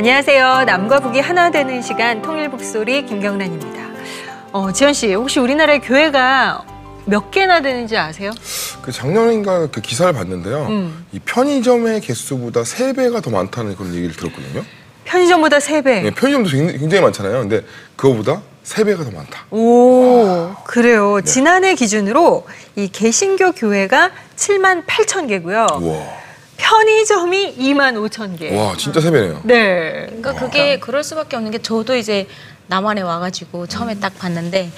안녕하세요. 남과 북이 하나 되는 시간 통일북소리 김경란입니다. 지현 씨, 혹시 우리나라의 교회가 몇 개나 되는지 아세요? 작년인가 그 기사를 봤는데요. 이 편의점의 개수보다 3배가 더 많다는 그런 얘기를 들었거든요. 편의점보다 3배? 네, 편의점도 굉장히 많잖아요. 근데 그거보다 3배가 더 많다. 오, 그래요. 네. 지난해 기준으로 이 개신교 교회가 7만 8천 개고요. 우와. 편의점이 2만 5천 개. 와, 진짜 3배네요. 네. 그러니까 그게 그럴 수밖에 없는 게 저도 이제 남한에 와가지고 처음에 딱 봤는데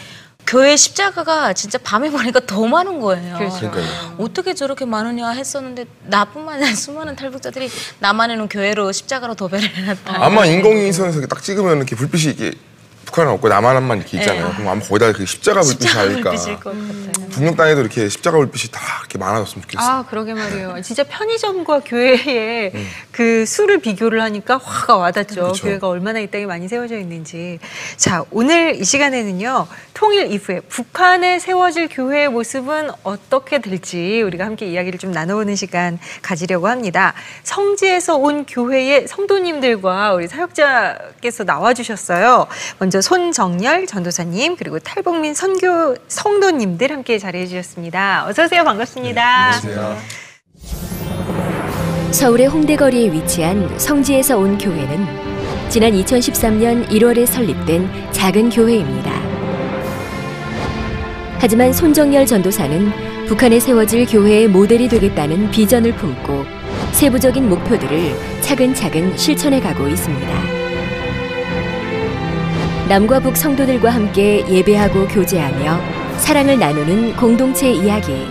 교회 십자가가 진짜 밤에 보니까 더 많은 거예요. 그렇죠. 어떻게 저렇게 많으냐 했었는데 나뿐만 아니라 수많은 탈북자들이 남한에는 교회로 십자가로 도배를 해놨다. 아마 인공위성에서 딱 찍으면 이렇게 불빛이 이렇게 북한은 없고 남한만 이렇게 있잖아요. 그럼 아마 거기다 그 십자가 불빛이 달릴까. 불빛일 것 같아요. 북녘 땅에도 이렇게 십자가 불빛이 다 이렇게 많아졌으면 좋겠어요. 아, 그러게 말이에요. 진짜 편의점과 교회의 그 수를 비교를 하니까 화가 와닿죠. 그쵸. 교회가 얼마나 이 땅에 많이 세워져 있는지. 자, 오늘 이 시간에는요. 통일 이후에 북한에 세워질 교회의 모습은 어떻게 될지 우리가 함께 이야기를 좀 나눠보는 시간 가지려고 합니다. 성지에서 온 교회의 성도님들과 우리 사역자께서 나와주셨어요. 먼저 손정열 전도사님 그리고 탈북민 선교 성도님들 함께 자리해 주셨습니다. 어서 오세요. 반갑습니다. 네, 안녕하세요. 서울의 홍대거리에 위치한 성지에서 온 교회는 지난 2013년 1월에 설립된 작은 교회입니다. 하지만 손정열 전도사는 북한에 세워질 교회의 모델이 되겠다는 비전을 품고 세부적인 목표들을 차근차근 실천해 가고 있습니다. 남과 북 성도들과 함께 예배하고 교제하며 사랑을 나누는 공동체 이야기.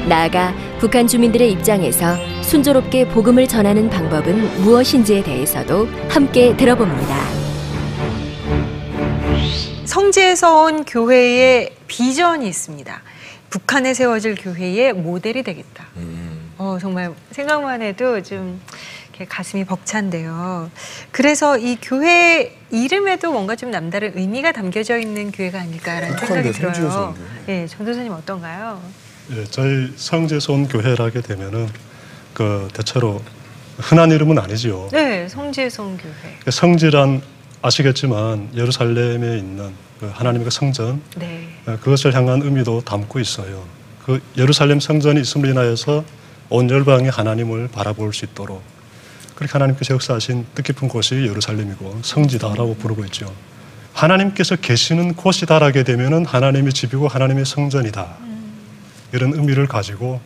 나아가 북한 주민들의 입장에서 순조롭게 복음을 전하는 방법은 무엇인지에 대해서도 함께 들어봅니다. 성지에서 온 교회의 비전이 있습니다. 북한에 세워질 교회의 모델이 되겠다. 정말 생각만 해도 좀 가슴이 벅찬데요. 그래서 이 교회 이름에도 뭔가 좀 남다른 의미가 담겨져 있는 교회가 아닐까라는 생각이 들어요. 네, 전도사님 어떤가요? 예, 저희 성지에서 온 교회라게 되면은 대체로 흔한 이름은 아니지요. 네, 성지에서 온 교회. 성지란 아시겠지만 예루살렘에 있는 하나님의 성전, 네. 그것을 향한 의미도 담고 있어요. 그 예루살렘 성전이 있음으로 인하여서 온 열방이 하나님을 바라볼 수 있도록 그렇게 하나님께서 역사하신 뜻깊은 곳이 예루살렘이고 성지다라고 부르고 있죠. 하나님께서 계시는 곳이다라게 되면은 하나님의 집이고 하나님의 성전이다. 이런 의미를 가지고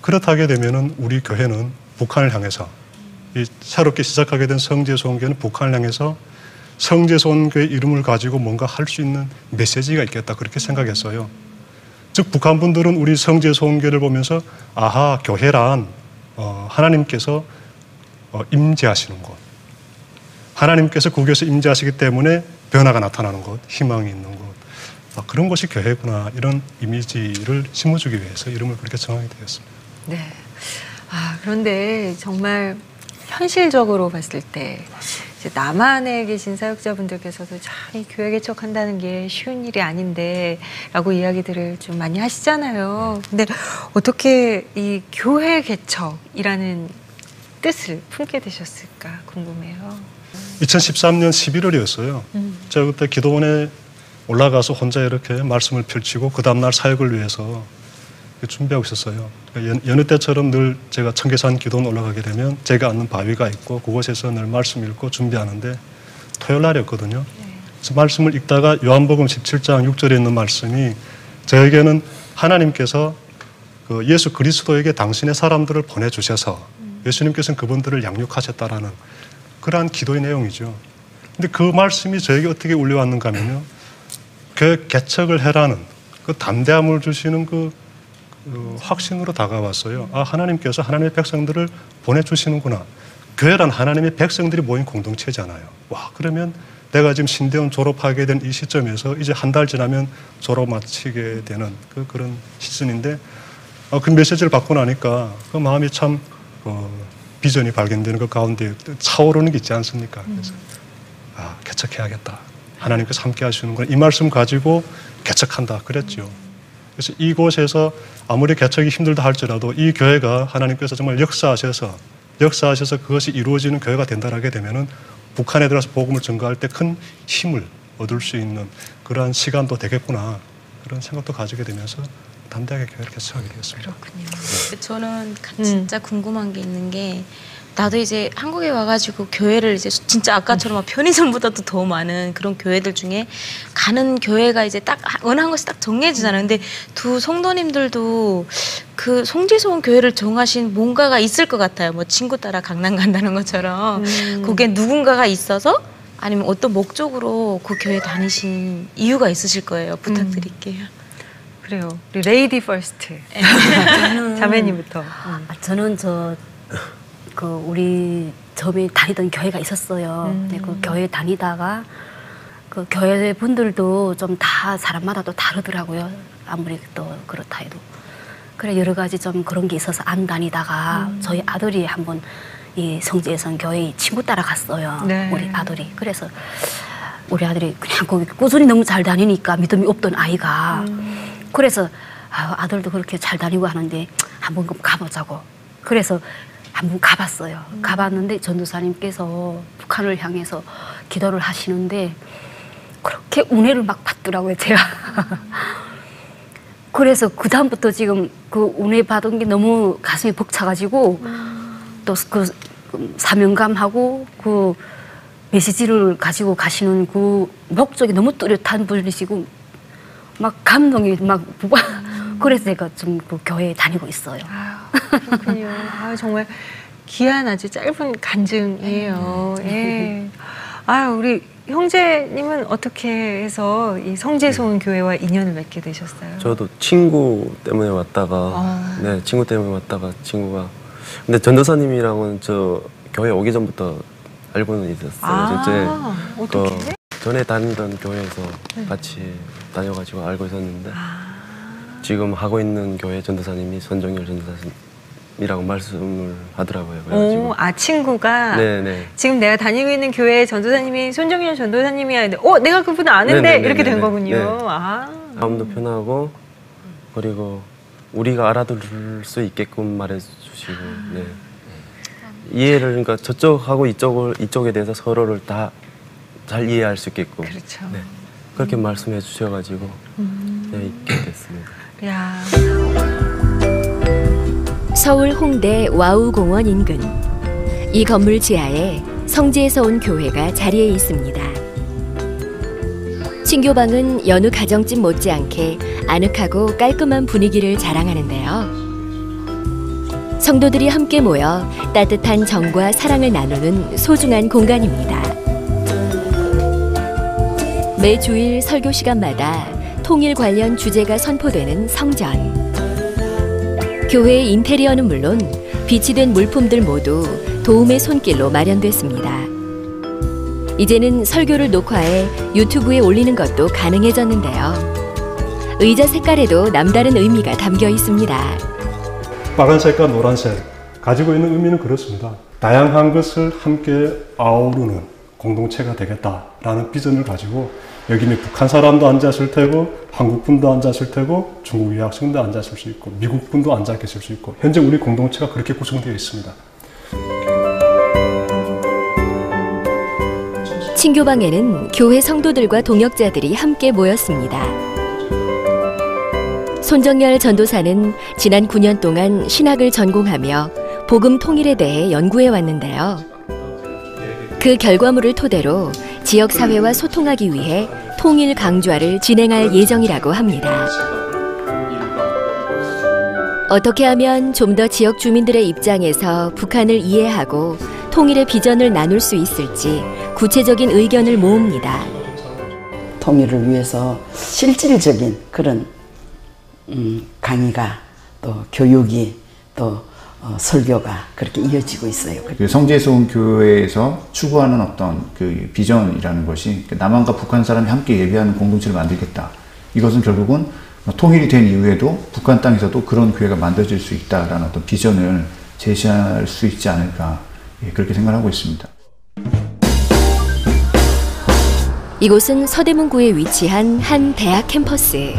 그렇다게 되면은 우리 교회는 북한을 향해서 이 새롭게 시작하게 된 성지에서 온 교회는 북한을 향해서 성지에서 온 교회 이름을 가지고 뭔가 할 수 있는 메시지가 있겠다 그렇게 생각했어요. 즉 북한 분들은 우리 성지에서 온 교회를 보면서 아하 교회란 하나님께서 임재하시는 곳, 하나님께서 국교에서 임재하시기 때문에 변화가 나타나는 곳, 희망이 있는 곳, 그런 것이 교회구나 이런 이미지를 심어주기 위해서 이름을 그렇게 정하게 되었습니다. 네. 그런데 정말 현실적으로 봤을 때 이제 남한에 계신 사역자분들께서도 참 이 교회 개척한다는 게 쉬운 일이 아닌데 라고 이야기들을 좀 많이 하시잖아요. 근데 어떻게 이 교회 개척이라는 뜻을 품게 되셨을까 궁금해요. 2013년 11월이었어요. 제가 그때 기도원에 올라가서 혼자 이렇게 말씀을 펼치고 그 다음날 사역을 위해서 준비하고 있었어요. 여느 때처럼 늘 제가 청계산 기도원 올라가게 되면 제가 앉는 바위가 있고 그곳에서 늘 말씀 읽고 준비하는데 토요일 날이었거든요. 그래서 말씀을 읽다가 요한복음 17장 6절에 있는 말씀이 저에게는 하나님께서 그 예수 그리스도에게 당신의 사람들을 보내주셔서 예수님께서는 그분들을 양육하셨다라는 그러한 기도의 내용이죠. 근데 그 말씀이 저에게 어떻게 울려왔는가 하면요. 교회 개척을 해라는 그 담대함을 주시는 그 확신으로 다가왔어요. 하나님께서 하나님의 백성들을 보내주시는구나. 교회란 하나님의 백성들이 모인 공동체잖아요. 그러면 내가 지금 신대원 졸업하게 된 이 시점에서 이제 한 달 지나면 졸업 마치게 되는 그런 시즌인데 그 메시지를 받고 나니까 그 마음이 참 비전이 발견되는 그 가운데 차오르는 게 있지 않습니까? 그래서 개척해야겠다. 하나님께서 함께 하시는구나. 이 말씀 가지고 개척한다 그랬죠. 그래서 이곳에서 아무리 개척이 힘들다 할지라도 이 교회가 하나님께서 정말 역사하셔서 역사하셔서 그것이 이루어지는 교회가 된다라게 되면은 북한에 들어서 복음을 전가할 때 큰 힘을 얻을 수 있는 그러한 시간도 되겠구나 그런 생각도 가지게 되면서 담대하게 교회를 개척하게 되었습니다. 그렇군요. 저는 진짜 궁금한 게 있는 게 나도 이제 한국에 와가지고 교회를 이제 진짜 아까처럼 막 편의점보다도 더 많은 그런 교회들 중에 가는 교회가 이제 딱 원하는 것이 딱 정해지잖아요. 근데 두 성도님들도 그 송지소원 교회를 정하신 뭔가가 있을 것 같아요. 뭐 친구 따라 강남 간다는 것처럼 그게 누군가가 있어서 아니면 어떤 목적으로 그 교회 다니신 이유가 있으실 거예요. 부탁드릴게요. 그래요. 우리 레이디 퍼스트. 자매님부터. 저는 우리 처음에 다니던 교회가 있었어요. 근데 그 교회 다니다가 그 교회 분들도 좀 다 사람마다 또 다르더라고요. 아무리 또 그렇다 해도. 그래 여러 가지 좀 그런 게 있어서 안 다니다가 저희 아들이 한번 이 성지예선 교회 친구 따라 갔어요. 네. 우리 아들이. 그래서 우리 아들이 그냥 거기 꾸준히 너무 잘 다니니까 믿음이 없던 아이가. 그래서 아들도 그렇게 잘 다니고 하는데 한번 가보자고. 그래서 한번 가봤어요. 가봤는데 전도사님께서 북한을 향해서 기도를 하시는데 그렇게 은혜를 막 받더라고요, 제가. 그래서 그 다음부터 지금 그 은혜 받은 게 너무 가슴이 벅차가지고 또 그 사명감하고 그 메시지를 가지고 가시는 그 목적이 너무 뚜렷한 분이시고 막 감동이 막 그래서 제가 좀 그 교회에 다니고 있어요. 그렇군요. 정말 귀한 아주 짧은 간증이에요. 예. 우리 형제님은 어떻게 해서 이 성지소원 교회와 인연을 맺게 되셨어요? 저도 친구 때문에 왔다가 친구 때문에 왔다가 친구가 근데 전도사님이랑은 저 교회 오기 전부터 알고는 있었어요. 어떻게? 전에 다니던 교회에서 같이 다녀가지고 알고 있었는데 지금 하고 있는 교회 전도사님이 손정열 전도사님이라고 말씀을 하더라고요. 그래가지고 친구가 네네. 지금 내가 다니고 있는 교회 전도사님이 손정열 전도사님이야. 근데 내가 그분 아는데 네네네네네. 이렇게 된 거군요. 네. 마음도 편하고 그리고 우리가 알아들을 수 있게끔 말해주시고 이해를 그러니까 저쪽하고 이쪽에 대해서 서로를 다 잘 이해할 수 있게끔 그렇죠. 그렇게 말씀해 주셔가지고 있게 됐습니다. 야. 서울 홍대 와우공원 인근 이 건물 지하에 성지에서 온 교회가 자리해 있습니다. 친교방은 여느 가정집 못지않게 아늑하고 깔끔한 분위기를 자랑하는데요. 성도들이 함께 모여 따뜻한 정과 사랑을 나누는 소중한 공간입니다. 매 주일 설교 시간마다 통일 관련 주제가 선포되는 성전. 교회의 인테리어는 물론 빛이 된 물품들 모두 도움의 손길로 마련됐습니다. 이제는 설교를 녹화해 유튜브에 올리는 것도 가능해졌는데요. 의자 색깔에도 남다른 의미가 담겨 있습니다. 빨간색과 노란색 가지고 있는 의미는 그렇습니다. 다양한 것을 함께 아우르는 공동체가 되겠다라는 비전을 가지고 여기는 북한 사람도 앉았을 테고 한국 분도 앉았을 테고 중국 유학생도 앉았을 수 있고 미국 분도 앉아 계실 수 있고 현재 우리 공동체가 그렇게 구성되어 있습니다. 친교방에는 교회 성도들과 동역자들이 함께 모였습니다. 손정열 전도사는 지난 9년 동안 신학을 전공하며 복음 통일에 대해 연구해 왔는데요. 그 결과물을 토대로 지역사회와 소통하기 위해 통일 강좌를 진행할 예정이라고 합니다. 어떻게 하면 좀 더 지역 주민들의 입장에서 북한을 이해하고 통일의 비전을 나눌 수 있을지 구체적인 의견을 모읍니다. 통일을 위해서 실질적인 그런 강의가 또 교육이 또 설교가 그렇게 이어지고 있어요. 그 성지에서 교회에서 추구하는 어떤 그 비전이라는 것이 남한과 북한 사람이 함께 예배하는 공동체를 만들겠다. 이것은 결국은 통일이 된 이후에도 북한 땅에서도 그런 교회가 만들어질 수 있다라는 어떤 비전을 제시할 수 있지 않을까 그렇게 생각하고 있습니다. 이곳은 서대문구에 위치한 한 대학 캠퍼스.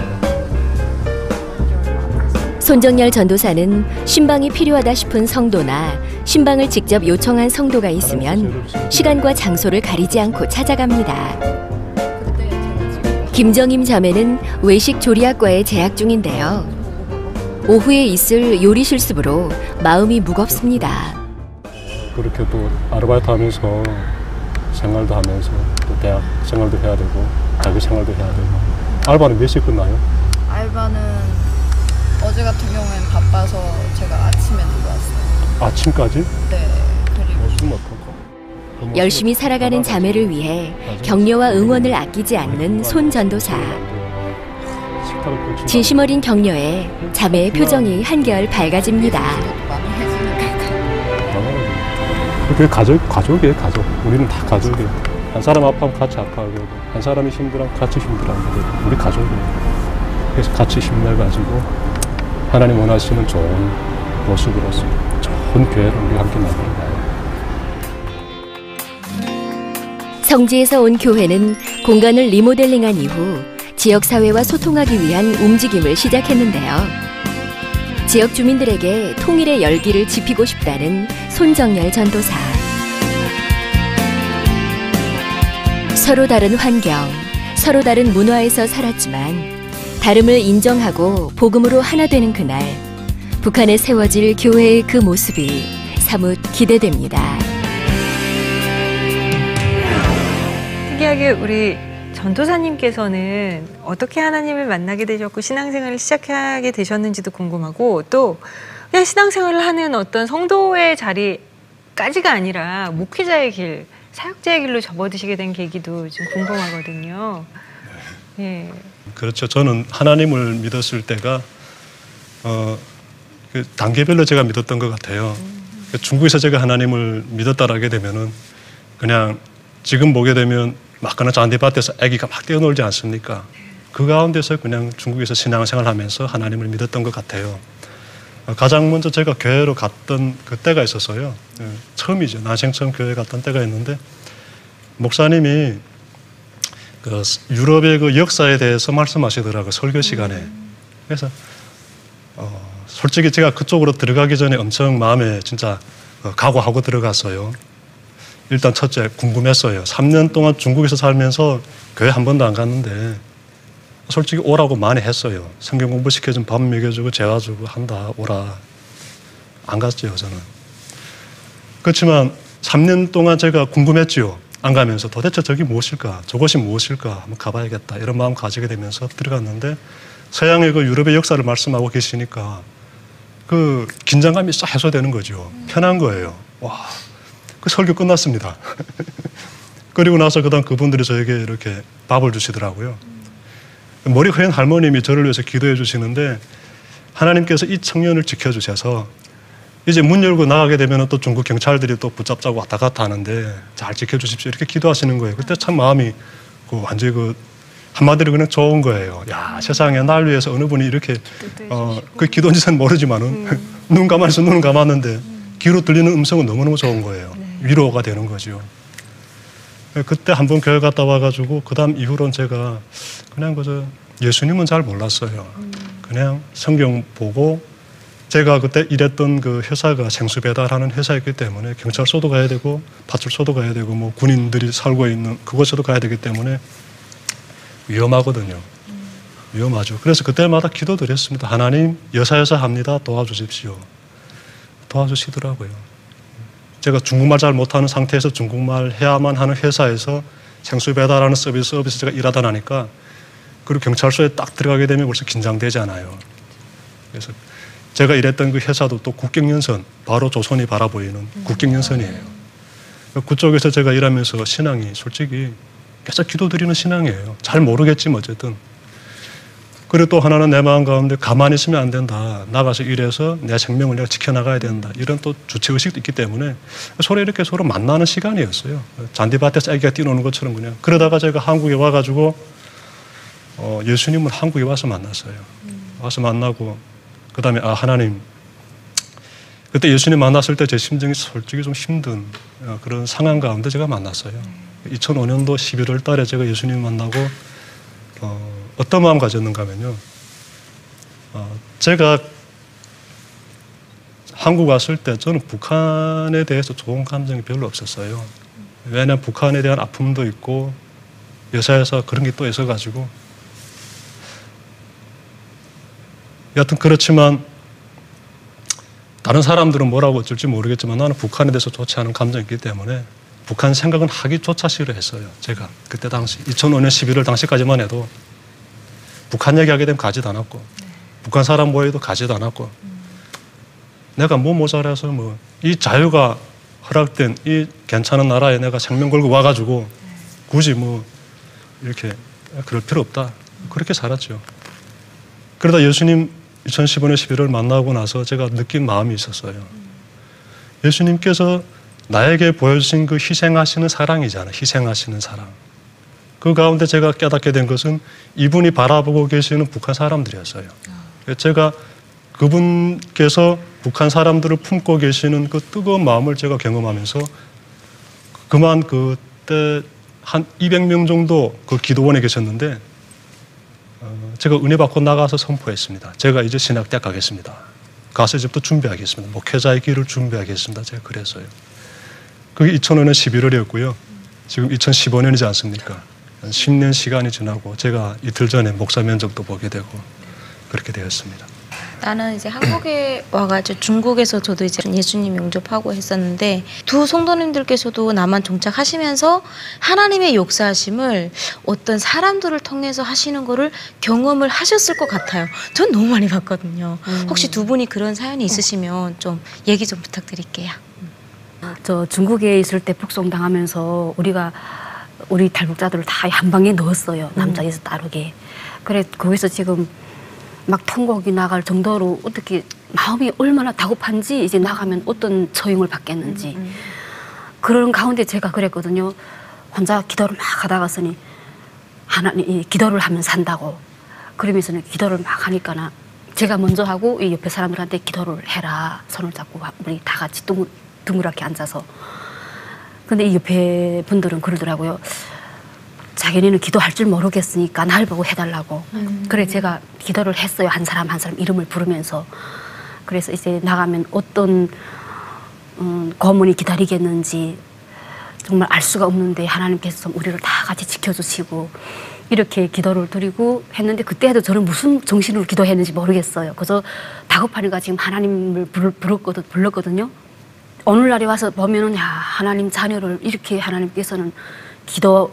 손정열 전도사는 신방이 필요하다 싶은 성도나 신방을 직접 요청한 성도가 있으면 시간과 장소를 가리지 않고 찾아갑니다. 김정임 자매는 외식 조리학과에 재학 중인데요. 오후에 있을 요리 실습으로 마음이 무겁습니다. 그렇게 또 아르바이트 하면서 생활도 하면서 또 대학 생활도 해야 되고 자기 생활도 해야 되고. 알바는 몇 시에 끝나요? 알바는 어제 같은 경우에는 바빠서 제가 아침에 들어왔어요. 아침까지? 네. 그리고 열심히 살아가는 자매를 위해 격려와 응원을 아끼지 않는 손 전도사. 진심 어린 격려에 자매의 표정이 한결 밝아집니다. 그게 가족이에요, 가족. 우리는 다 가족이에요. 한 사람 아파하면 같이 아파하고, 한 사람이 힘들면 같이 힘들어하고, 우리 가족이에요. 그래서 같이 힘내가지고 하나님 원하시는 좋은 모습으로서 좋은 교회를 우리 함께 만들어 가요. 성지에서 온 교회는 공간을 리모델링한 이후 지역사회와 소통하기 위한 움직임을 시작했는데요. 지역 주민들에게 통일의 열기를 지피고 싶다는 손정열 전도사. 서로 다른 환경, 서로 다른 문화에서 살았지만 다름을 인정하고 복음으로 하나 되는 그날, 북한에 세워질 교회의 그 모습이 사뭇 기대됩니다. 특이하게 우리 전도사님께서는 어떻게 하나님을 만나게 되셨고 신앙생활을 시작하게 되셨는지도 궁금하고, 또 그냥 신앙생활을 하는 어떤 성도의 자리까지가 아니라 목회자의 길, 사역자의 길로 접어드시게 된 계기도 좀 궁금하거든요. 예. 그렇죠. 저는 하나님을 믿었을 때가 그 단계별로 제가 믿었던 것 같아요. 중국에서 제가 하나님을 믿었다라게 되면은 그냥 지금 보게 되면 막가나 잔디밭에서 아기가 막 뛰어놀지 않습니까? 그 가운데서 그냥 중국에서 신앙생활을 하면서 하나님을 믿었던 것 같아요. 가장 먼저 제가 교회로 갔던 그때가 있었어요. 처음이죠. 난생 처음 교회 갔던 때가 있는데 목사님이 그 유럽의 그 역사에 대해서 말씀하시더라고요. 설교 시간에. 그래서 솔직히 제가 그쪽으로 들어가기 전에 엄청 마음에 진짜 각오하고 들어갔어요. 일단 첫째 궁금했어요. 3년 동안 중국에서 살면서 교회 한 번도 안 갔는데 솔직히 오라고 많이 했어요. 성경 공부 시켜주면 밥 먹여주고 재워주고 한다 오라. 안 갔죠 저는. 그렇지만 3년 동안 제가 궁금했지요. 안 가면서 도대체 저기 무엇일까? 저곳이 무엇일까? 한번 가봐야겠다. 이런 마음 가지게 되면서 들어갔는데 서양의 그 유럽의 역사를 말씀하고 계시니까 그 긴장감이 싹 해소되는 거죠. 편한 거예요. 와, 그 설교 끝났습니다. 그리고 나서 그다음 그분들이 저에게 이렇게 밥을 주시더라고요. 머리 흐린 할머님이 저를 위해서 기도해 주시는데 하나님께서 이 청년을 지켜주셔서 이제 문 열고 나가게 되면 또 중국 경찰들이 또 붙잡자고 왔다 갔다 하는데 잘 지켜주십시오. 이렇게 기도하시는 거예요. 그때 참 마음이 완전히 한마디로 그냥 좋은 거예요. 야, 세상에 날 위해서 어느 분이 이렇게 그 기도인지는 모르지만은 눈 감아서 눈을 감았는데 귀로 들리는 음성은 너무너무 좋은 거예요. 위로가 되는 거죠. 그때 한번 교회 갔다 와가지고 그 다음 이후로는 제가 그냥 그저 예수님은 잘 몰랐어요. 그냥 성경 보고 제가 그때 일했던 그 회사가 생수 배달하는 회사였기 때문에 경찰서도 가야 되고 파출소도 가야 되고 뭐 군인들이 살고 있는 그곳에도 가야 되기 때문에 위험하거든요. 위험하죠. 그래서 그때마다 기도드렸습니다. 하나님 여사여사 합니다. 도와주십시오. 도와주시더라고요. 제가 중국말 잘 못하는 상태에서 중국말 해야만 하는 회사에서 생수 배달하는 서비스 제가 일하다 나니까 그리고 경찰서에 딱 들어가게 되면 벌써 긴장되잖아요. 그래서 제가 일했던 그 회사도 또 국경연선, 바로 조선이 바라보이는 국경연선이에요. 그쪽에서 제가 일하면서 신앙이 솔직히 계속 기도드리는 신앙이에요. 잘 모르겠지만 어쨌든. 그리고 또 하나는 내 마음 가운데 가만히 있으면 안 된다. 나가서 일해서 내 생명을 내가 지켜나가야 된다. 이런 또 주체의식도 있기 때문에 서로 이렇게 서로 만나는 시간이었어요. 잔디밭에서 아기가 뛰노는 것처럼 그냥. 그러다가 제가 한국에 와가지고 예수님을 한국에 와서 만났어요. 와서 만나고 그 다음에 하나님 그때 예수님 만났을 때 제 심정이 솔직히 좀 힘든 그런 상황 가운데 제가 만났어요. 2005년도 11월 달에 제가 예수님 만나고 어떤 마음 가졌는가 하면요. 제가 한국 왔을 때 저는 북한에 대해서 좋은 감정이 별로 없었어요. 왜냐하면 북한에 대한 아픔도 있고 여사에서 그런 게 또 있어가지고 여하튼 그렇지만 다른 사람들은 뭐라고 어쩔지 모르겠지만 나는 북한에 대해서 좋지 않은 감정이 있기 때문에 북한 생각은 하기조차 싫어했어요. 제가 그때 당시 2005년 11월 당시까지만 해도 북한 얘기하게 되면 가지도 않았고 북한 사람 모여도 가지도 않았고 내가 뭐 모자라서 뭐 이 자유가 허락된 이 괜찮은 나라에 내가 생명 걸고 와가지고 굳이 뭐 이렇게 그럴 필요 없다. 그렇게 살았죠. 그러다 예수님 2015년 11월 만나고 나서 제가 느낀 마음이 있었어요. 예수님께서 나에게 보여주신 그 희생하시는 사랑이잖아요. 희생하시는 사랑. 그 가운데 제가 깨닫게 된 것은 이분이 바라보고 계시는 북한 사람들이었어요. 제가 그분께서 북한 사람들을 품고 계시는 그 뜨거운 마음을 제가 경험하면서 그만 그때 한 200명 정도 그 기도원에 계셨는데 제가 은혜 받고 나가서 선포했습니다. 제가 이제 신학대학 가겠습니다. 가서 이제부터 준비하겠습니다. 목회자의 길을 준비하겠습니다. 제가 그랬어요. 그게 2005년 11월이었고요. 지금 2015년이지 않습니까? 10년 시간이 지나고 제가 이틀 전에 목사 면접도 보게 되고 그렇게 되었습니다. 나는 이제 한국에 와가지고 중국에서 저도 이제 예수님 영접하고 했었는데 두 성도님들께서도 남한 정착하시면서 하나님의 역사하심을 어떤 사람들을 통해서 하시는 거를 경험을 하셨을 것 같아요. 전 너무 많이 봤거든요. 혹시 두 분이 그런 사연이 있으시면 좀 얘기 좀 부탁드릴게요. 저 중국에 있을 때 북송당하면서 우리 탈북자들을 다 한 방에 넣었어요. 남자에서 따르게. 그래 거기서 지금 막 통곡이 나갈 정도로 어떻게 마음이 얼마나 다급한지 이제 나가면 어떤 처형을 받겠는지 그런 가운데 제가 그랬거든요. 혼자 기도를 막 하다가서니 하나님 기도를 하면 산다고 그러면서는 기도를 막 하니까나 제가 먼저 하고 이 옆에 사람들한테 기도를 해라 손을 잡고 우리 다 같이 둥그랗게 앉아서 근데 이 옆에 분들은 그러더라고요. 자기네는 기도할 줄 모르겠으니까 날 보고 해달라고. 그래 제가 기도를 했어요. 한 사람 한 사람 이름을 부르면서. 그래서 이제 나가면 어떤 고문이 기다리겠는지 정말 알 수가 없는데 하나님께서 우리를 다 같이 지켜주시고 이렇게 기도를 드리고 했는데 그때도 저는 무슨 정신으로 기도했는지 모르겠어요. 그래서 다급하니까 지금 하나님을 불렀거든요. 오늘날에 와서 보면은 야 하나님 자녀를 이렇게 하나님께서는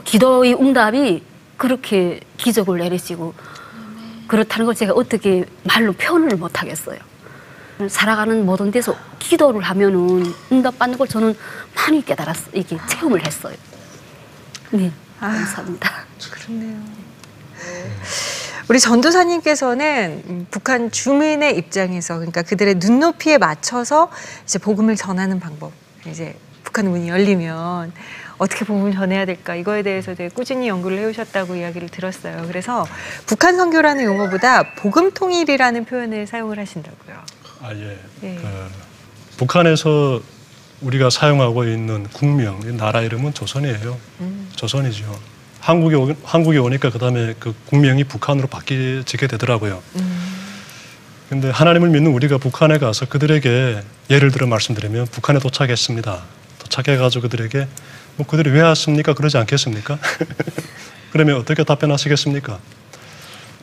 기도의 응답이 그렇게 기적을 내리시고 그렇다는 걸 제가 어떻게 말로 표현을 못 하겠어요. 살아가는 모든 데서 기도를 하면은 응답받는 걸 저는 많이 깨달았어요. 이게 체험을 했어요. 네, 감사합니다. 그렇네요. 우리 전도사님께서는 북한 주민의 입장에서 그러니까 그들의 눈높이에 맞춰서 이제 복음을 전하는 방법, 이제 북한 문이 열리면 어떻게 복음을 전해야 될까 이거에 대해서 되게 꾸준히 연구를 해오셨다고 이야기를 들었어요. 그래서 북한 선교라는 용어보다 복음 통일이라는 표현을 사용을 하신다고요. 아 예. 네. 북한에서 우리가 사용하고 있는 국명, 나라 이름은 조선이에요. 조선이죠. 한국에 오니까 그다음에 그 국명이 북한으로 바뀌게 되더라고요. 근데 하나님을 믿는 우리가 북한에 가서 그들에게 예를 들어 말씀드리면 북한에 도착했습니다. 도착해가지고 그들에게 뭐 그들이 왜 왔습니까? 그러지 않겠습니까? 그러면 어떻게 답변하시겠습니까?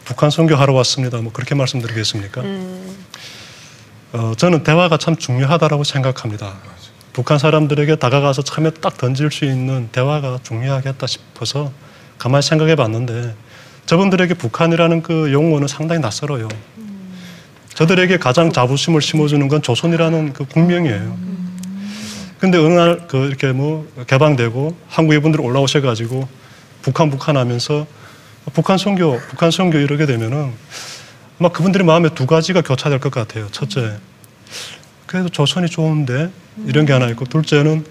북한 선교하러 왔습니다. 뭐 그렇게 말씀드리겠습니까? 저는 대화가 참 중요하다고 생각합니다. 북한 사람들에게 다가가서 처음에 딱 던질 수 있는 대화가 중요하겠다 싶어서 가만히 생각해 봤는데 저분들에게 북한이라는 그 용어는 상당히 낯설어요. 저들에게 가장 자부심을 심어주는 건 조선이라는 그 국명이에요. 근데 어느 날 이렇게 뭐 개방되고 한국에 분들이 올라오셔가지고 북한 하면서 북한 선교 이러게 되면은 아마 그분들의 마음에 두 가지가 교차될 것 같아요. 첫째, 그래도 조선이 좋은데 이런 게 하나 있고, 둘째는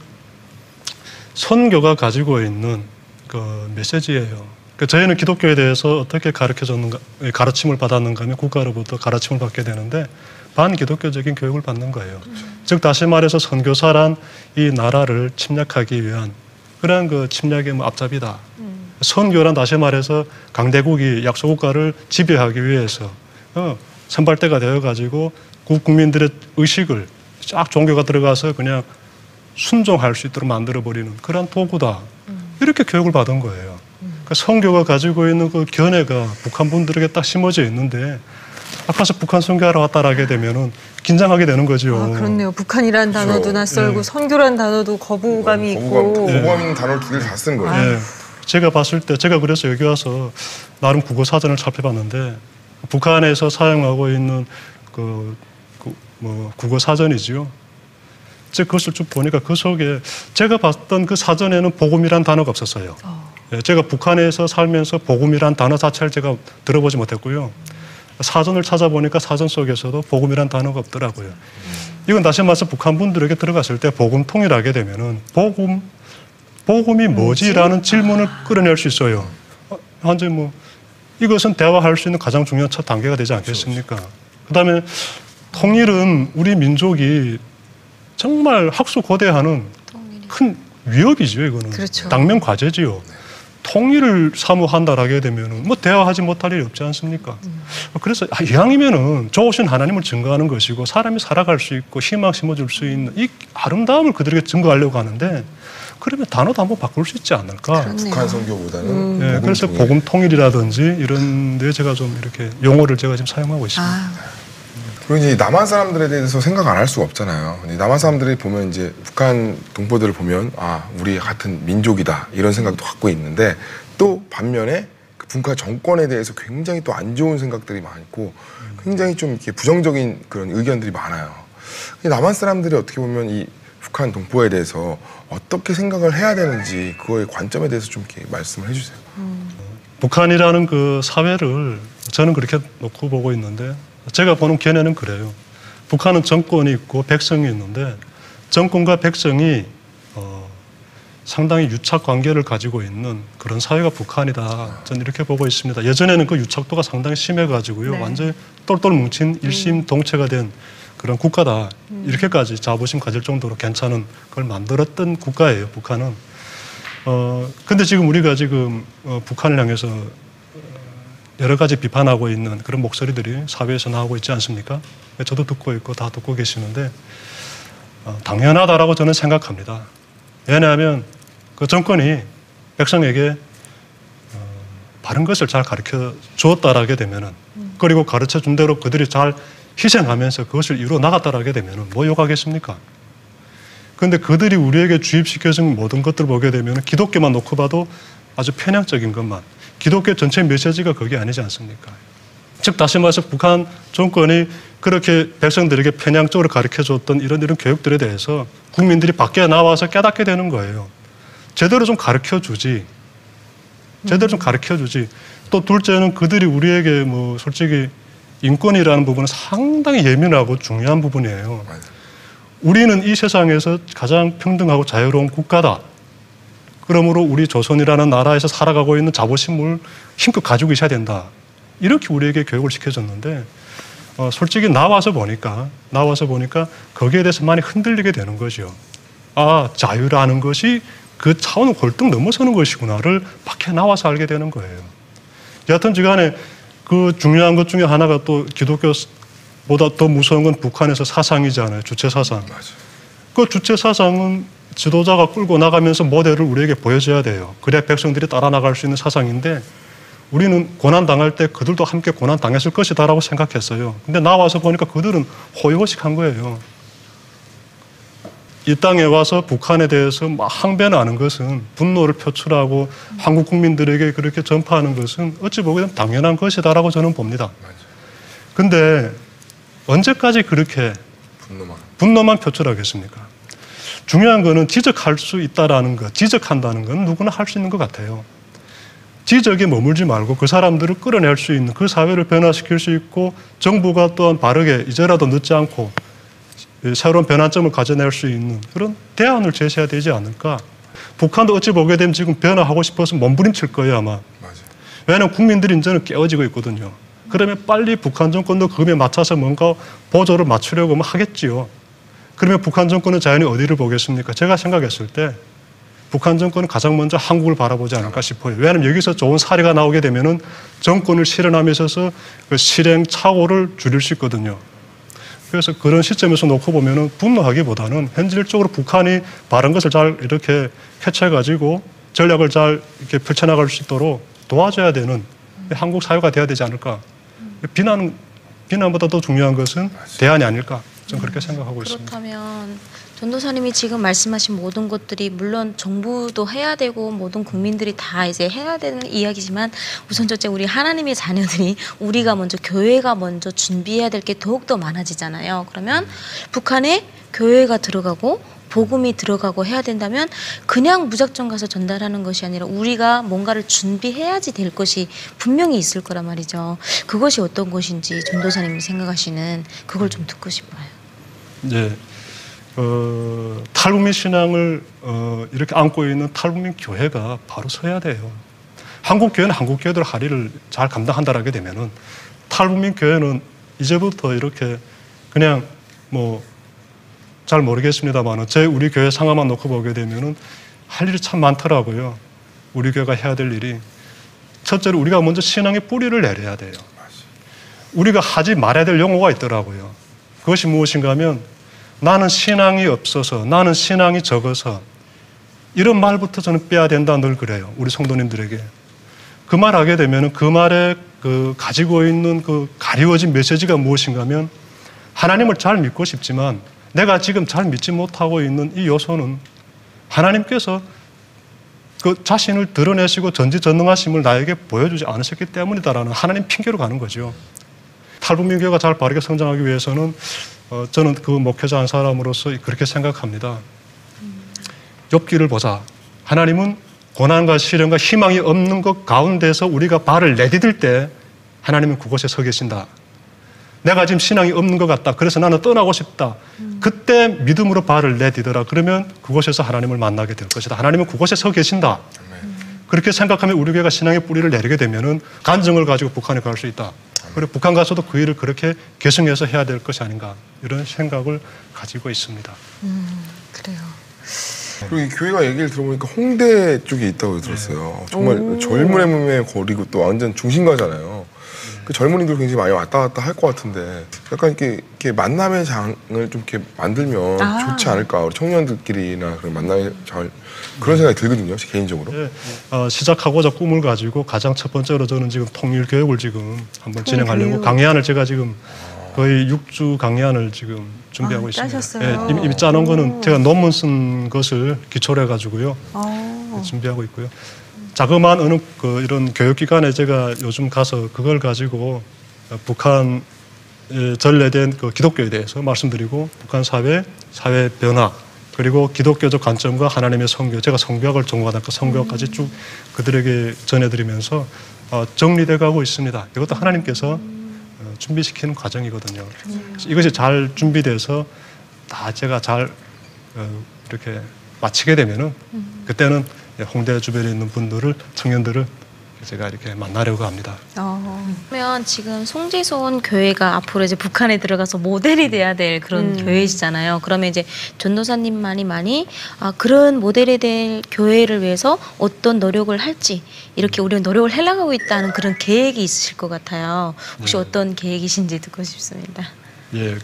선교가 가지고 있는 그 메시지예요. 그러니까 저희는 기독교에 대해서 어떻게 가르침을 받았는가 하면 국가로부터 가르침을 받게 되는데 반기독교적인 교육을 받는 거예요. 즉 다시 말해서 선교사란 이 나라를 침략하기 위한 그런 그 침략의 뭐 앞잡이다. 선교란 다시 말해서 강대국이 약소국가를 지배하기 위해서 선발대가 되어가지고 국민들의 의식을 쫙 종교가 들어가서 그냥 순종할 수 있도록 만들어버리는 그런 도구다. 이렇게 교육을 받은 거예요. 그러니까 선교가 가지고 있는 그 견해가 북한 분들에게 딱 심어져 있는데 앞에서 북한 선교하러 왔다라게 되면은 긴장하게 되는 거죠. 아, 그렇네요. 북한이라는 단어도 낯설고 선교라는 단어도 거부감이 있고. 거부감 있는 단어를 두 개를 다 쓴 거예요. 네. 제가 봤을 때 제가 그래서 여기 와서 나름 국어 사전을 살펴봤는데 북한에서 사용하고 있는 국어 사전이지요. 제가 그것을 쭉 보니까 그 속에 제가 봤던 그 사전에는 복음이란 단어가 없었어요. 제가 북한에서 살면서 복음이란 단어 자체를 제가 들어보지 못했고요. 사전을 찾아보니까 사전 속에서도 복음이란 단어가 없더라고요. 이건 다시 말해서 북한 분들에게 들어갔을 때 복음통일을 하게 되면은 복음이 뭐지라는 질문을 끌어낼 수 있어요. 현재 이것은 대화할 수 있는 가장 중요한 첫 단계가 되지 않겠습니까? 그다음에 통일은 우리 민족이 정말 학수고대하는 큰 위협이죠. 이거는 그렇죠. 당면 과제지요. 통일을 사모한다라게 되면은 대화하지 못할 일이 없지 않습니까? 그래서 이왕이면은 좋으신 하나님을 증거하는 것이고 사람이 살아갈 수 있고 희망 심어줄 수 있는 이 아름다움을 그들에게 증거하려고 하는데 그러면 단어도 한번 바꿀 수 있지 않을까? 그렇네요. 북한 선교보다는 네, 그래서 복음 통일이라든지 이런 데 제가 좀 이렇게 용어를 제가 지금 사용하고 있습니다. 그리고 이제 남한 사람들에 대해서 생각 안 할 수가 없잖아요. 남한 사람들이 보면 이제 북한 동포들을 보면 우리 같은 민족이다 이런 생각도 갖고 있는데 또 반면에 그 북한 정권에 대해서 굉장히 또 안 좋은 생각들이 많고 굉장히 좀 이렇게 부정적인 그런 의견들이 많아요. 남한 사람들이 어떻게 보면 이 북한 동포에 대해서 어떻게 생각을 해야 되는지 그거의 관점에 대해서 좀 이렇게 말씀을 해주세요. 북한이라는 그 사회를 저는 그렇게 놓고 보고 있는데 제가 보는 견해는 그래요. 북한은 정권이 있고 백성이 있는데 정권과 백성이 상당히 유착 관계를 가지고 있는 그런 사회가 북한이다. 저는 이렇게 보고 있습니다. 예전에는 그 유착도가 상당히 심해가지고요. 네. 완전히 똘똘 뭉친 일심동체가 된 그런 국가다. 이렇게까지 자부심 가질 정도로 괜찮은 걸 만들었던 국가예요. 북한은. 근데 지금 우리가 지금 북한을 향해서 여러 가지 비판하고 있는 그런 목소리들이 사회에서 나오고 있지 않습니까? 저도 듣고 있고 다 듣고 계시는데 당연하다라고 저는 생각합니다. 왜냐하면 그 정권이 백성에게 바른 것을 잘 가르쳐 주었다라게 되면은 그리고 가르쳐 준 대로 그들이 잘 희생하면서 그것을 이루어 나갔다라게 되면은 뭐 욕하겠습니까? 그런데 그들이 우리에게 주입시켜준 모든 것들을 보게 되면 기독교만 놓고 봐도 아주 편향적인 것만 기독교 전체 메시지가 그게 아니지 않습니까? 즉 다시 말해서 북한 정권이 그렇게 백성들에게 편향적으로 가르쳐줬던 이런 교육들에 대해서 국민들이 밖에 나와서 깨닫게 되는 거예요. 제대로 좀 가르쳐주지. 제대로 좀 가르쳐주지. 또 둘째는 그들이 우리에게 솔직히 인권이라는 부분은 상당히 예민하고 중요한 부분이에요. 우리는 이 세상에서 가장 평등하고 자유로운 국가다. 그러므로 우리 조선이라는 나라에서 살아가고 있는 자부심을 힘껏 가지고 있어야 된다. 이렇게 우리에게 교육을 시켜줬는데 솔직히 나와서 보니까 거기에 대해서 많이 흔들리게 되는 거죠. 자유라는 것이 그 차원을 헐떡 넘어서는 것이구나를 밖에 나와서 알게 되는 거예요. 여하튼지 간에 그 중요한 것 중에 하나가 또 기독교보다 더 무서운 건 북한에서 사상이잖아요. 주체 사상. 그 주체 사상은 지도자가 끌고 나가면서 모델을 우리에게 보여줘야 돼요. 그래야 백성들이 따라 나갈 수 있는 사상인데 우리는 고난당할 때 그들도 함께 고난당했을 것이다라고 생각했어요. 근데 나와서 보니까 그들은 호의호식한 거예요. 이 땅에 와서 북한에 대해서 막 항변하는 것은 분노를 표출하고 한국 국민들에게 그렇게 전파하는 것은 어찌 보면 당연한 것이다라고 저는 봅니다. 근데 언제까지 그렇게 분노만 표출하겠습니까? 중요한 거는 지적할 수 있다라는 것, 지적한다는 건 누구나 할 수 있는 것 같아요. 지적에 머물지 말고 그 사람들을 끌어낼 수 있는 그 사회를 변화시킬 수 있고 정부가 또한 바르게 이제라도 늦지 않고 새로운 변환점을 가져낼 수 있는 그런 대안을 제시해야 되지 않을까. 북한도 어찌 보게 되면 지금 변화하고 싶어서 몸부림칠 거예요 아마. 왜냐하면 국민들이 이제는 깨어지고 있거든요. 그러면 빨리 북한 정권도 그에 맞춰서 뭔가 보조를 맞추려고 하겠지요. 그러면 북한 정권은 자연히 어디를 보겠습니까? 제가 생각했을 때 북한 정권은 가장 먼저 한국을 바라보지 않을까 싶어요. 왜냐하면 여기서 좋은 사례가 나오게 되면은 정권을 실현함에 있어서 그 실행착오를 줄일 수 있거든요. 그래서 그런 시점에서 놓고 보면은 분노하기보다는 현실적으로 북한이 바른 것을 잘 이렇게 캐치해가지고 전략을 잘 이렇게 펼쳐나갈 수 있도록 도와줘야 되는 한국 사회가 돼야 되지 않을까. 비난보다 더 중요한 것은 대안이 아닐까. 저는 그렇게 생각하고 있습니다. 그렇다면 전도사님이 지금 말씀하신 모든 것들이 물론 정부도 해야 되고 모든 국민들이 다 이제 해야 되는 이야기지만 우선 첫째 우리 하나님의 자녀들이 우리가 먼저 교회가 먼저 준비해야 될 게 더욱더 많아지잖아요. 그러면 북한에 교회가 들어가고 복음이 들어가고 해야 된다면 그냥 무작정 가서 전달하는 것이 아니라 우리가 뭔가를 준비해야지 될 것이 분명히 있을 거란 말이죠. 그것이 어떤 것인지 전도사님이 생각하시는 그걸 좀 듣고 싶어요. 네. 탈북민 신앙을 이렇게 안고 있는 탈북민 교회가 바로 서야 돼요. 한국 교회는 한국 교회들 할일을 잘 감당한다라게 되면은 탈북민 교회는 이제부터 이렇게 그냥 뭐 잘 모르겠습니다만 우리 교회 상황만 놓고 보게 되면은 할 일이 참 많더라고요. 우리 교회가 해야 될 일이 첫째로 우리가 먼저 신앙의 뿌리를 내려야 돼요. 우리가 하지 말아야 될 용어가 있더라고요. 그것이 무엇인가 하면 나는 신앙이 없어서, 나는 신앙이 적어서 이런 말부터 저는 빼야 된다 늘 그래요. 우리 성도님들에게. 그 말 하게 되면 그 말에 가지고 있는 그 가리워진 메시지가 무엇인가 하면 하나님을 잘 믿고 싶지만 내가 지금 잘 믿지 못하고 있는 이 요소는 하나님께서 그 자신을 드러내시고 전지전능하심을 나에게 보여주지 않으셨기 때문이다라는 하나님 핑계로 가는 거죠. 탈북민 교회가 잘 바르게 성장하기 위해서는 저는 그 목회자 한 사람으로서 그렇게 생각합니다. 욥기를 보자. 하나님은 고난과 시련과 희망이 없는 것 가운데서 우리가 발을 내디딜 때 하나님은 그곳에 서 계신다. 내가 지금 신앙이 없는 것 같다. 그래서 나는 떠나고 싶다. 그때 믿음으로 발을 내디더라. 그러면 그곳에서 하나님을 만나게 될 것이다. 하나님은 그곳에 서 계신다. 그렇게 생각하면 우리 교회가 신앙의 뿌리를 내리게 되면은 간증을 가지고 북한에 갈 수 있다. 그리고 북한 가서도 그 일을 그렇게 계승해서 해야 될 것이 아닌가 이런 생각을 가지고 있습니다. 그래요. 그리고 이 교회가 얘기를 들어보니까 홍대 쪽에 있다고 들었어요. 정말 젊은 몸의 거리고 또 완전 중심가잖아요. 그 젊은이들 굉장히 많이 왔다 갔다 할 것 같은데 약간 이렇게 만남의 장을 좀 이렇게 만들면 좋지 않을까. 우리 청년들끼리나 그런 만남의 장을 그런 생각이 들거든요. 개인적으로. 네. 시작하고자 꿈을 가지고 가장 첫 번째로 저는 지금 통일교육을 지금 한번 진행하려고 강의안을 제가 지금 거의 6주 강의안을 지금 준비하고 있습니다. 짜셨어요? 네, 이미 짜놓은 거는 제가 논문 쓴 것을 기초로 해가지고요. 준비하고 있고요. 자그마한 어느 이런 교육기관에 제가 요즘 가서 그걸 가지고 북한에 전래된 기독교에 대해서 말씀드리고 북한 사회 변화 그리고 기독교적 관점과 하나님의 선교, 제가 선교학을 전공하다니까 선교학까지 쭉 그들에게 전해드리면서 정리돼 가고 있습니다. 이것도 하나님께서 준비시키는 과정이거든요. 이것이 잘 준비돼서 다 제가 잘 이렇게 마치게 되면은 그때는 홍대 주변에 있는 분들을 청년들을 제가 이렇게 만나려고 합니다. 그러면 지금 송지손 교회가 앞으로 이제 북한에 들어가서 모델이 돼야 될 그런 교회시잖아요. 그러면 이제 전도사님만이 많이 그런 모델이 될 교회를 위해서 어떤 노력을 할지 이렇게 우리는 노력을 해나가고 있다는 그런 계획이 있으실 것 같아요. 혹시 어떤 계획이신지 듣고 싶습니다. 예,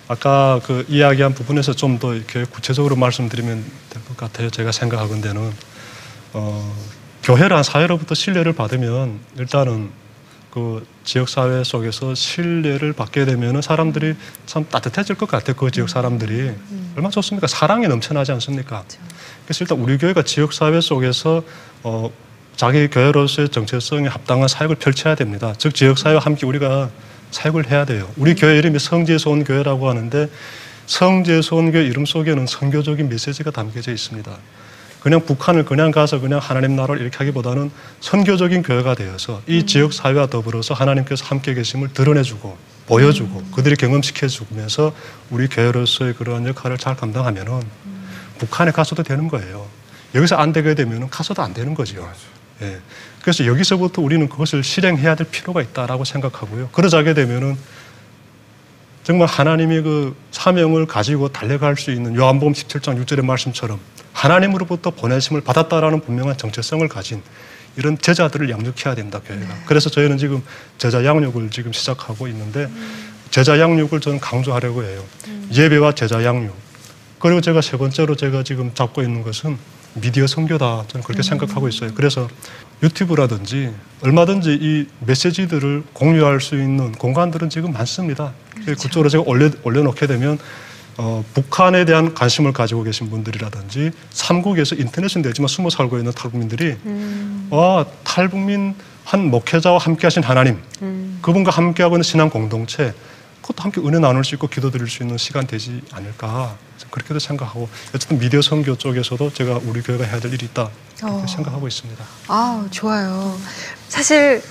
아까 이야기한 부분에서 좀 더 이렇게 구체적으로 말씀드리면 될 것 같아요. 제가 생각하건대는 교회란 사회로부터 신뢰를 받으면 일단은 그 지역 사회 속에서 신뢰를 받게 되면은 사람들이 참 따뜻해질 것 같아요. 그 지역 사람들이 얼마나 좋습니까? 사랑이 넘쳐나지 않습니까? 그래서 일단 우리 교회가 지역 사회 속에서 자기 교회로서의 정체성에 합당한 사역을 펼쳐야 됩니다. 즉 지역 사회와 함께 우리가 사역을 해야 돼요. 우리 교회 이름이 성지손 교회라고 하는데 성지손 교회 이름 속에는 선교적인 메시지가 담겨져 있습니다. 그냥 북한을 그냥 가서 그냥 하나님 나라를 이렇게 하기보다는 선교적인 교회가 되어서 이 지역 사회와 더불어서 하나님께서 함께 계심을 드러내주고 보여주고 그들이 경험시켜주면서 우리 교회로서의 그러한 역할을 잘 감당하면은 북한에 가서도 되는 거예요. 여기서 안 되게 되면은 가서도 안 되는 거죠. 예. 그래서 여기서부터 우리는 그것을 실행해야 될 필요가 있다라고 생각하고요. 그러자게 되면은 정말 하나님의 그 사명을 가지고 달려갈 수 있는 요한복음 17장 6절의 말씀처럼 하나님으로부터 보내심을 받았다라는 분명한 정체성을 가진 이런 제자들을 양육해야 된다, 교회가. 그래서 저희는 지금 제자 양육을 지금 시작하고 있는데 제자 양육을 저는 강조하려고 해요. 예배와 제자 양육. 그리고 제가 세 번째로 제가 지금 잡고 있는 것은 미디어 선교다. 저는 그렇게 생각하고 있어요. 그래서 유튜브라든지 얼마든지 이 메시지들을 공유할 수 있는 공간들은 지금 많습니다. 그렇죠. 그쪽으로 제가 올려놓게 되면 북한에 대한 관심을 가지고 계신 분들이라든지 삼국에서 인터넷은 되지만 숨어 살고 있는 탈북민들이 탈북민 한 목회자와 함께 하신 하나님, 그분과 함께하고 있는 신앙 공동체, 그것도 함께 은혜 나눌 수 있고 기도 드릴 수 있는 시간 되지 않을까, 그렇게도 생각하고, 어쨌든 미디어 선교 쪽에서도 제가 우리 교회가 해야 될 일이 있다 그렇게 생각하고 있습니다. 좋아요. 사실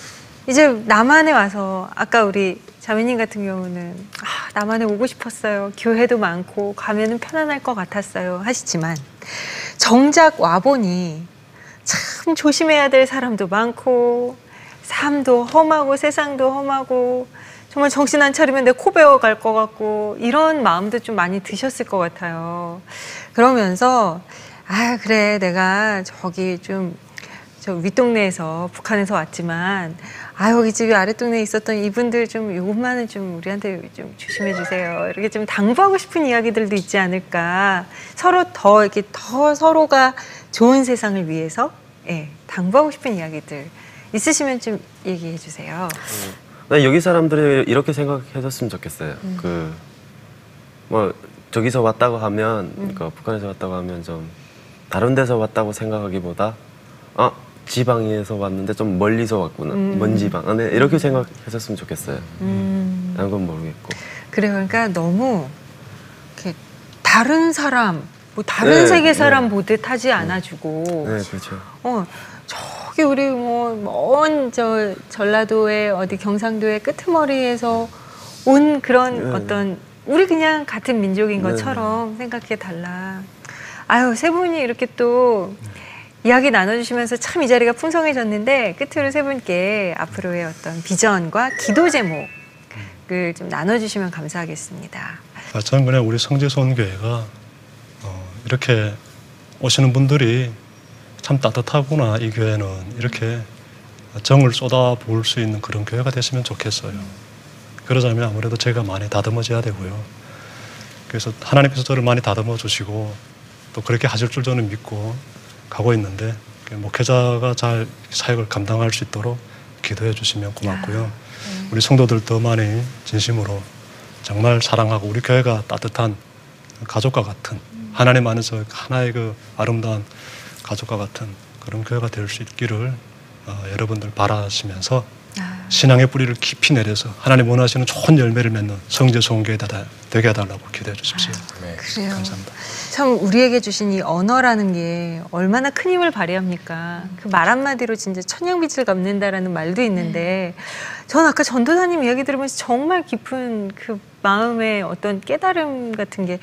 이제 남한에 와서 아까 우리 자매님 같은 경우는 남한에 오고 싶었어요. 교회도 많고 가면은 편안할 것 같았어요 하시지만 정작 와보니 참 조심해야 될 사람도 많고 삶도 험하고 세상도 험하고 정말 정신 안 차리면 내 코 베어갈 것 같고 이런 마음도 좀 많이 드셨을 것 같아요. 그러면서 그래 내가 저기 좀 저 윗동네에서 북한에서 왔지만 여기 집이 아랫동네에 있었던 이분들 좀 요것만은 좀 우리한테 좀 조심해 주세요. 이렇게 좀 당부하고 싶은 이야기들도 있지 않을까. 서로 더 서로가 좋은 세상을 위해서 당부하고 싶은 이야기들 있으시면 좀 얘기해 주세요. 여기 사람들이 이렇게 생각해줬으면 좋겠어요. 저기서 왔다고 하면, 그러니까 북한에서 왔다고 하면 좀 다른 데서 왔다고 생각하기보다 지방에서 왔는데 좀 멀리서 왔구나. 먼 지방. 이렇게 생각했었으면 좋겠어요. 다른 건 모르겠고. 그래요. 그러니까 너무 이렇게 다른 사람, 다른 세계 사람 보듯 하지 않아주고. 네, 그렇죠. 저기 우리 먼 전라도의 어디 경상도의 끄트머리에서 온 그런 어떤 우리 그냥 같은 민족인 것처럼 생각해 달라. 세 분이 이렇게 또 이야기 나눠주시면서 참 이 자리가 풍성해졌는데 끝으로 세 분께 앞으로의 어떤 비전과 기도 제목을 좀 나눠주시면 감사하겠습니다. 저는 그냥 우리 성지손교회가 이렇게 오시는 분들이 참 따뜻하구나. 이 교회는 이렇게 정을 쏟아부을 수 있는 그런 교회가 됐으면 좋겠어요. 그러자면 아무래도 제가 많이 다듬어져야 되고요. 그래서 하나님께서 저를 많이 다듬어 주시고 또 그렇게 하실 줄 저는 믿고 가고 있는데 목회자가 잘 사역을 감당할 수 있도록 기도해 주시면 고맙고요. 우리 성도들 더 많이 진심으로 정말 사랑하고 우리 교회가 따뜻한 가족과 같은 하나님 안에서 하나의 그 아름다운 가족과 같은 그런 교회가 될 수 있기를 여러분들 바라시면서 신앙의 뿌리를 깊이 내려서 하나님 원하시는 좋은 열매를 맺는 성지손교회 되게 해달라고 기도해 주십시오. 그래요. 감사합니다. 참 우리에게 주신 이 언어라는 게 얼마나 큰 힘을 발휘합니까? 그 말 한마디로 진짜 천냥빚을 갚는다라는 말도 있는데 전 아까 전도사님 이야기 들으면서 정말 깊은 그 마음의 어떤 깨달음 같은 게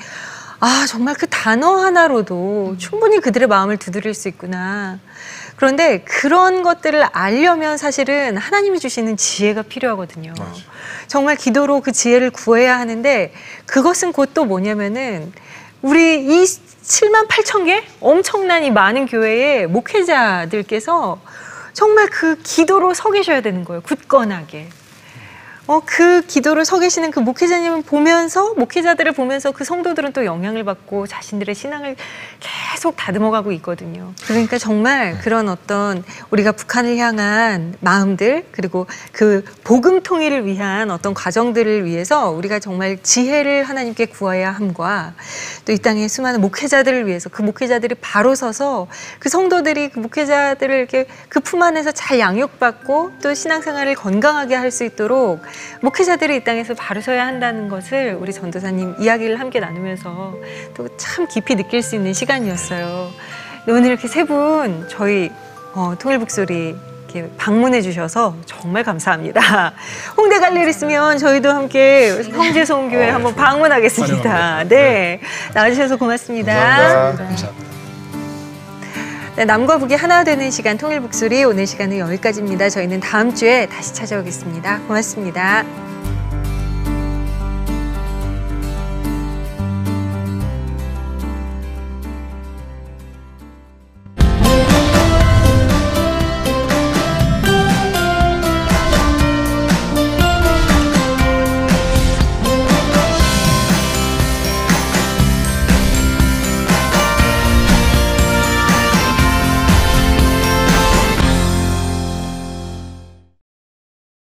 정말 그 단어 하나로도 충분히 그들의 마음을 두드릴 수 있구나. 그런데 그런 것들을 알려면 사실은 하나님이 주시는 지혜가 필요하거든요. 정말 기도로 그 지혜를 구해야 하는데 그것은 곧 또 뭐냐면은 우리 이 7만 8천 개 엄청난 이 많은 교회의 목회자들께서 정말 그 기도로 서 계셔야 되는 거예요. 굳건하게. 그 기도를 서 계시는 그 목회자님을 보면서 목회자들을 보면서 그 성도들은 또 영향을 받고 자신들의 신앙을 계속 다듬어가고 있거든요. 그러니까 정말 그런 어떤 우리가 북한을 향한 마음들 그리고 그 복음 통일을 위한 어떤 과정들을 위해서 우리가 정말 지혜를 하나님께 구해야 함과 또 이 땅의 수많은 목회자들을 위해서 그 목회자들이 바로 서서 그 성도들이 그 목회자들을 이렇게 그 품 안에서 잘 양육받고 또 신앙생활을 건강하게 할 수 있도록 목회자들이 이 땅에서 바로 서야 한다는 것을 우리 전도사님 이야기를 함께 나누면서 또 참 깊이 느낄 수 있는 시간이었어요. 오늘 이렇게 세 분 저희 통일북소리 이렇게 방문해 주셔서 정말 감사합니다. 홍대 갈래리 있으면 저희도 함께 성지손교회 한번 방문하겠습니다. 네, 나와주셔서 고맙습니다. 감사합니다. 네, 남과 북이 하나 되는 시간 통일북소리 오늘 시간은 여기까지입니다. 저희는 다음 주에 다시 찾아오겠습니다. 고맙습니다.